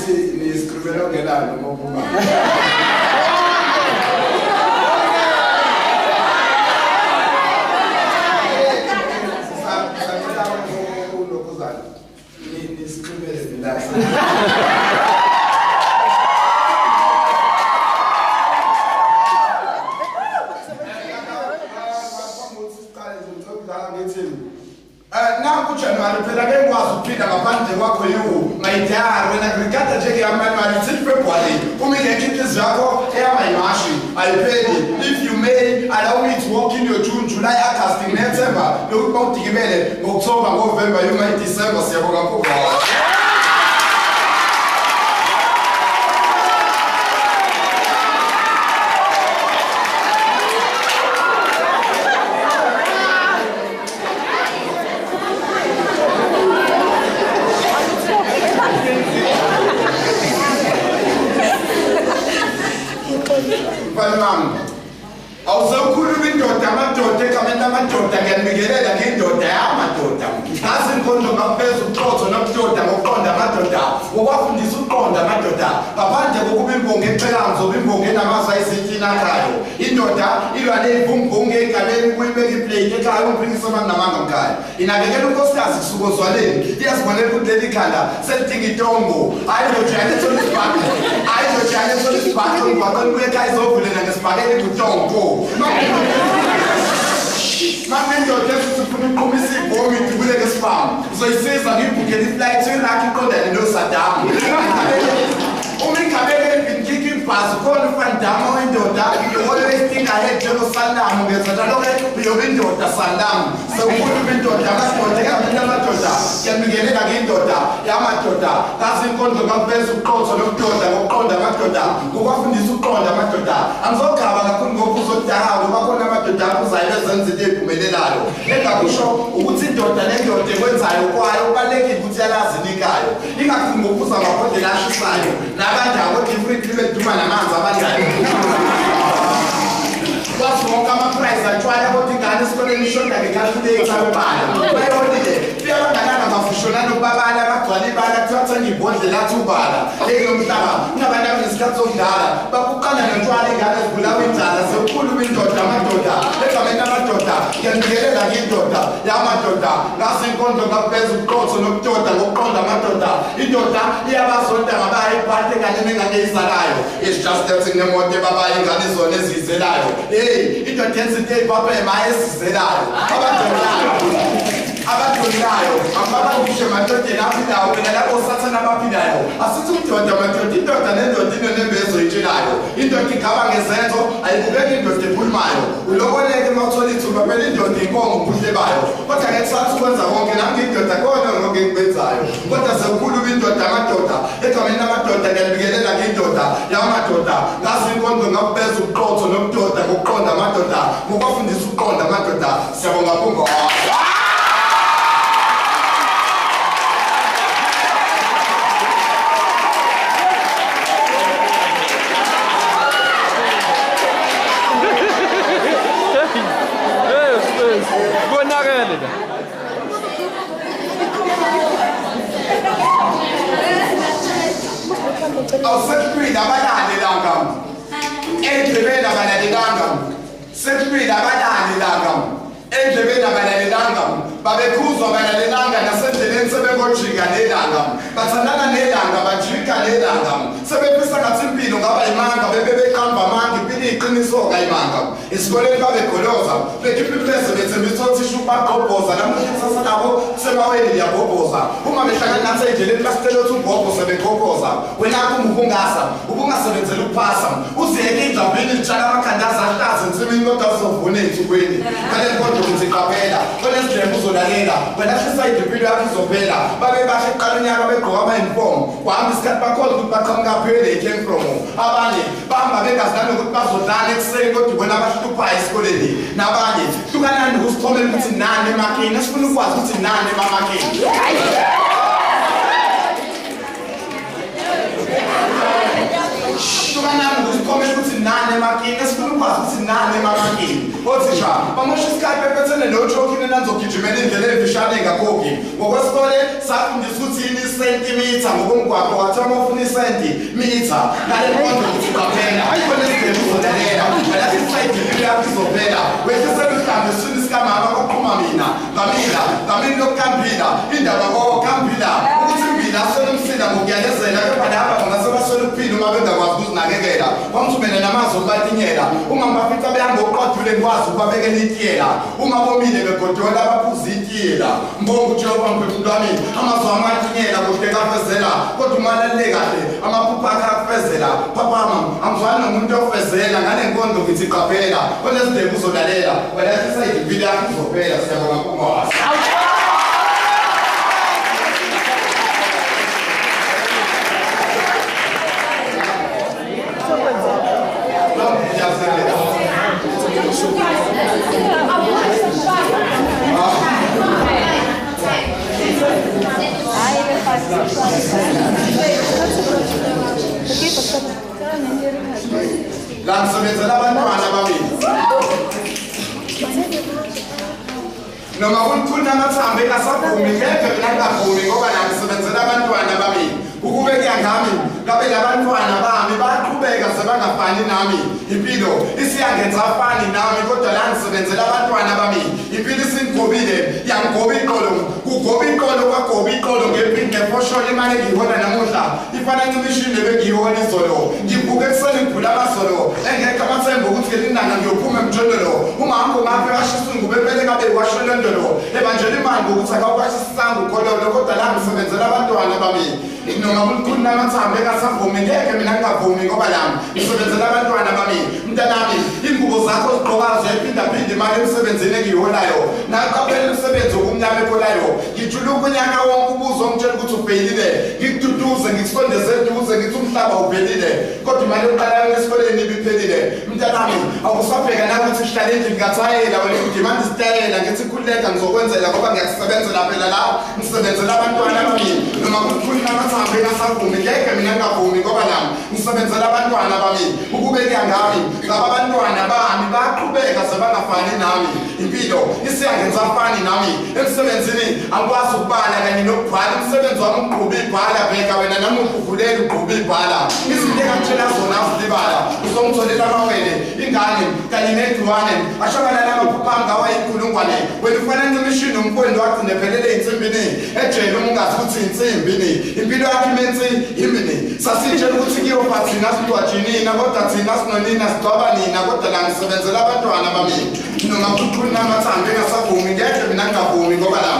ukuthi niscribela ungenalo ngokuba. Now January phela ke ngikwazi ukuphinda ngaphandle kwakho yiwo mayidara wena ngikade nje ke amanual till February uma ngekhiqizo yakho eyamayimashi ayipheli. If you may allow me to walk in your June, July, August, September lokuba udikibele ngo-October, November, you might December siyabonga kakhulu. Awuzokhuluma indoda amadoda ekamenta amadoda ngiyanibikelela ngindoda yamadoda ngazi inkondlo ngaphezulu uxotho nobudoda ngokuqonda amadoda ngokwafundisa ukuqonda amadoda ngaphandle kokuba imbongo ecela ngizoba imbongo enamazwi ayisitina akhayo indoda ilwa neyivumbungu ey'galeni kuyibeka iplate ekhaya umphikisa abanamanga mkhaya inakekela unkosikazi kusuka ozwaleni iyazibonela ukuthi leli khanda selidinga itombo ayizojayela etholisibhaqo ayizojayela etholisibhaqo ngibaqela kuye ekhaya izovulela ngesibhakeni kutombo Mangendoda esifuna uqhumisa ibhomu idubuleke sibhamu uzoyisiza ngibhukele iflight uyilakho iqondane noSaddam uma ingabeke ngikho ibhasi khona uFandama wendoda you always think ahead njengoSaddam ngezanaloke uyobe indoda Saddam sewukhuluma indoda amadoda ekamenta amadoda ngiyamikelela ngindoda yamadoda ngazi inkondlo ngaphezu uqotho nobudoda ngokuqonda amadoda ngokwafundisa ukuqonda amadoda angizogaba kakhulu ngokuza okudala ngoba khona amadoda akuzayo bezenza into ey'phumelelayo engakusho ukuthi indoda nendoda ekwenzayo kwayo kubalulekile ukuthi yalazi inikayo ingafuni ngokuza amabhodlela ashisayo nabanjani kodwa ifrikili beduma namanzi abanjani kwathi wonke ama-prize atshwala kodwa ingane esikoleni ishoda nge-calculator yobala bayonile fiyabanganana bafushonana ukubabala bagcwala ibala kuthiwa thenga ibhodlela athi ubala leyo mhlaba kunabantu abanesikhathi sokudala bakuqala notshwala ingane ezibulawa inzala sekukhuluma indoda amadoda egameni amadoda ngiyanikelela ngiyindoda yamadoda ngase inkondlo ngapheza ubuqotho nobudoda ngokuqonda amadoda indoda iyabazonda ngabayo iphathe kanye nengane eyizalayo it's just that kunemoto ebabayo ingane izona eziyizelayo indoda yenza into ey'papema esizelayo abadondayo ababangushe emadodeni aphilayo phela lapho usathana abaphilayo asithi umdoda madoda indoda nendoda inenembezo yitshelayo indoda igaba ngezenzo ayibukeki indoda ephulumayo ulokoleke uma uthola ithuba phela indoda inkongo ubuhle bayo kodwa ngekusatha ukwenza konke nami ngiyindoda kona konke engikwenzayo kodwa sekukhuluma indoda amadoda egameni lamadoda ngiyanibikelela ngiyindoda yamadoda ngazi inkondlo ngakubeza ubuqotho nobudoda ngokuqonda amadoda ngokwafundisa ukuqonda amadoda siyabonga kakhulu. Awusephila abalalelanga endlebeni abalalelanga sephila abalalelanga endlebeni abalalelanga babekhuzwa abalalelanga nasendleleni sebengojika nelanga bathandana nelanga bajika nelanga sebefisa ngathi impilo ngaba imanga bebeqamba amanga impilo iqiniso kayimanga esikoleni babegoloza bekhipha iplese bethembisa uthisha ubagqobhoza namuhla kusasa nabo sebaweni liyagobhoza uma behlangana nathi endleleni basitshela ukuthi ubhobho sebegobhoza wena kumubungasa ubungasebenzela ukuphasa uziyeke indlavini litshala amakhandaza ahlazi ensimini kodwa uzovuna ey'nsukwini kwale nkonto ukuthi qaphela kwelezidlembu uzolalela wena hlisa impilo yakho izophela babe bahle kuqala unyaka begqoka ama-uniform kwahamba isikhathi bakhoza ukuthi baqhamuka phela they came from abanye bahamba bengazi nanokuthi bazodlala ekuseni kodwa ibona abahluphayo esikoleni nabanye hlukanani nokusithomela ukuthi nani emakini esifuna ukwazi ukuthi nani emamakini hlukanani nokusithomela ukuthi nani emakini esifuna ukwazi ukuthi nani emamakini othisha bamosha isikhathi bephethe nojoking nanzogijimela indlela evishane ngakhophi ngokwesikole safundiswa ukuthi yini isentimitha ngokomgwaqo wathoma ufuna isentimitha ngale nkonzo ukuthi baphela khona isidebe uzolalela alathi isayidini yakho izovela wehlisela uhambe sifuna isikamama koqhuma mina ngamini lokukampila indaba kokampila ukuthi imbila asole umsila ngokuyalezela kepha laba bangase basole ukuphila uma bengakwazi ukuzinakekela wamthumela namazwi okubatinyela uma bafica behamba oqwaduleni kwazi ukubabekela itiyela uma bomile begodola abaphuza itiyela mbonga uJehova mphefumulo wami amazwi amatinyela kuhle kafezela kodwa umalalele kahle amaphupho akhe afezela papama angizwani nomuntu ofezela ngale nkonzo ngithi qaphela onezidebe uzolalela wena isayidini yakho izophela siyabonga kuMosi Langsebenzela abantwana babili noma kunkhuluma amathambo engasavumi ngeke mina ngavumi ngoba nangisebenzela abantwana babili ukube kuyangami ngabe labantwana bami baqhubeka sebangafani nami impilo isiyangenza afani nami kodwa la ngisebenzela abantwana bami impilo isingobile yangoba iqolo kugoba iqolo kwagoba iqolo ngefosholo imali engiyihola namuhla ifana ncimishini bengiyihola izolo ngibuke ekuseni ngivula amazolo engekho amathemba ukuthi ngelinanga ngiyophuma emjondolo ungahamba ngaphi ashisa ingubo ebele kabe washona endolo ebanjela imali ngokuthi akakwashisanga ukhololo kodwa la ngisebenzela abantwana bami noma kukhuluma amathambo engasavumi ngeke mina ngingavumi ngoba lami ngisebenzela abantwana bami mntanami ingubo zakho zigqokazo yaphindaphinda imali emsebenzini engiyiholayo naqaphela umsebenzi wokumnyama ekholayo ngijuluka unyaka wonke ubuzo ongitshela ukuthi ubhekile ngikududuze ngikusondeze eduze ngithi umhlaba ubhelile kodwa imali yokuqala esikoleni ibiphelile mntanami awusabheka na ukuthi sihlale endlini ngathayela wena ngidimanda isitayela ngithi khuleka ngizokwenzela ngoba ngiyasebenzela phela la ngisebenzela abantwana bami noma kukhuluma amathambo engasavumi ngeke mina ngingavumi ngoba nami ngisebenzela abantwana bami ukube kuyangami ngaba abantwana bami baqhubeka sebangafani nami impilo isiyangenza afani nami emsebenzini angikwazi ukubala kanye nokubhala umsebenzi wami uqhuba ibhala bheka wena nami uvulela uqhuba ibhala izinto engangitshela zona azilibala uzongitholela amawele ingane kanye nedwane ashokana namaphupha ngawa inkulungwane wena ufana ncimishini umfundo wagcine phelele insimbini ejele umungazi ukuthi insimbini impilo yakhe imenzi imini sasitshela ukuthi kiyophathina sidwajinina kodwa thina sinonina sidwaba nina kodwa la ngisebenzela abantwana bami noma kukhuluma amathambo engasavumi ngeke mina ngingavumi ngoba la